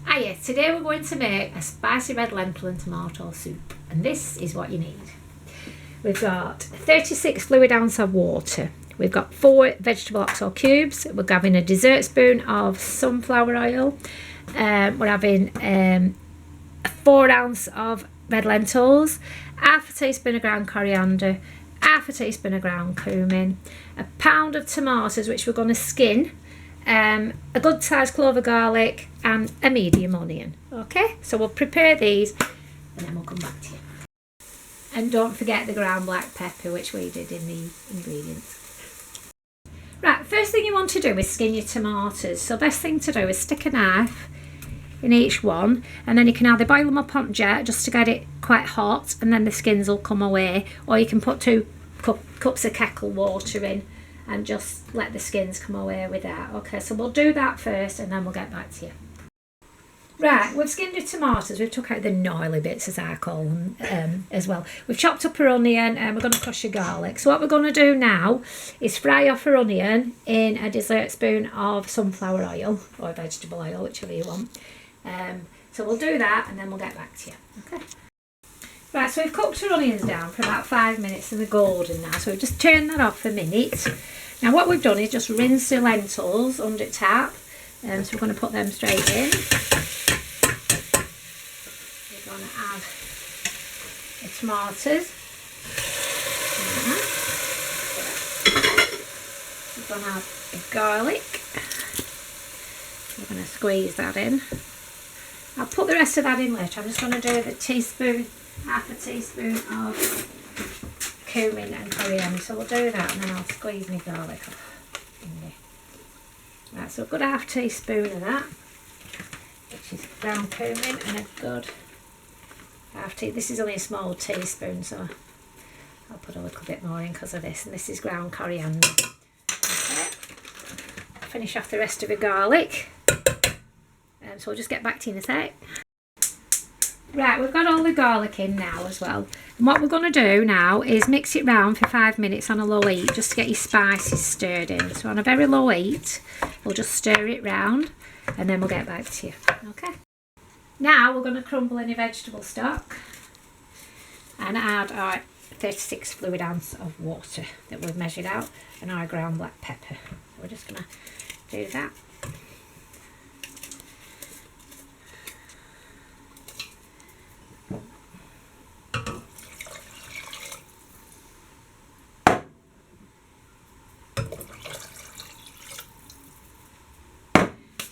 Hiya, today we're going to make a spicy red lentil and tomato soup, and this is what you need. We've got 36 fluid ounce of water, we've got 4 vegetable oxo cubes, we're having a dessert spoon of sunflower oil, we're having 4 ounce of red lentils, half a teaspoon of ground coriander, half a teaspoon of ground cumin, a pound of tomatoes which we're going to skin, a good sized clove of garlic and a medium onion. Okay, so we'll prepare these and then we'll come back to you. And don't forget the ground black pepper, which we did in the ingredients. Right, first thing you want to do is skin your tomatoes. So best thing to do is stick a knife in each one, and then you can either boil them up on jet just to get it quite hot and then the skins will come away, or you can put 2 cups of kettle water in and just let the skins come away with that. Okay, so we'll do that first and then we'll get back to you. Right, we've skinned the tomatoes, we've took out the gnarly bits as I call them as well. We've chopped up our onion and we're going to crush your garlic. So what we're going to do now is fry off our onion in a dessert spoon of sunflower oil or vegetable oil, whichever you want. So we'll do that and then we'll get back to you. Okay. Right, so we've cooked our onions down for about 5 minutes and they're golden now, so we've just turned that off a minute. Now what we've done is just rinse the lentils under tap, so we're going to put them straight in. We're going to add the tomatoes. We're going to add the garlic. We're going to squeeze that in. I'll put the rest of that in later. I'm just going to do the half a teaspoon of cumin and coriander. So we'll do that and then I'll squeeze my garlic off in there. Right, so a good half teaspoon of that, which is ground cumin, and a good half teaspoon. This is only a small teaspoon, so I'll put a little bit more in because of this. And this is ground coriander. Okay. Finish off the rest of the garlic. So we'll just get back to you in a sec. Right, we've got all the garlic in now as well. And what we're going to do now is mix it round for 5 minutes on a low heat just to get your spices stirred in. So on a very low heat, we'll just stir it round and then we'll get back to you. Okay. Now we're going to crumble in your vegetable stock and add our 36 fluid ounce of water that we've measured out and our ground black pepper. So we're just going to do that.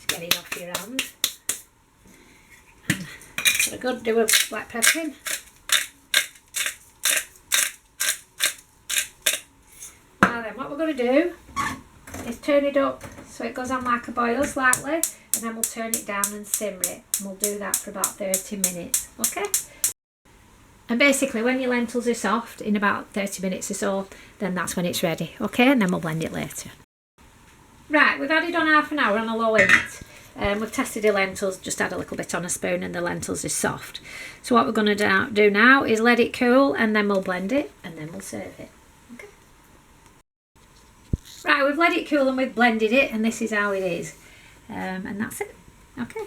Get it off your hand. Put a good deal of black pepper in. Now then, what we're going to do is turn it up so it goes on like a boil slightly, and then we'll turn it down and simmer it, and we'll do that for about 30 minutes. Okay? And basically when your lentils are soft in about 30 minutes or so, then that's when it's ready. Okay, and then we'll blend it later. Right, we've had it on half an hour on a low heat. We've tested the lentils, just add a little bit on a spoon and the lentils are soft. So what we're going to do now is let it cool and then we'll blend it and then we'll serve it. Okay. Right, we've let it cool and we've blended it and this is how it is. And that's it. Okay.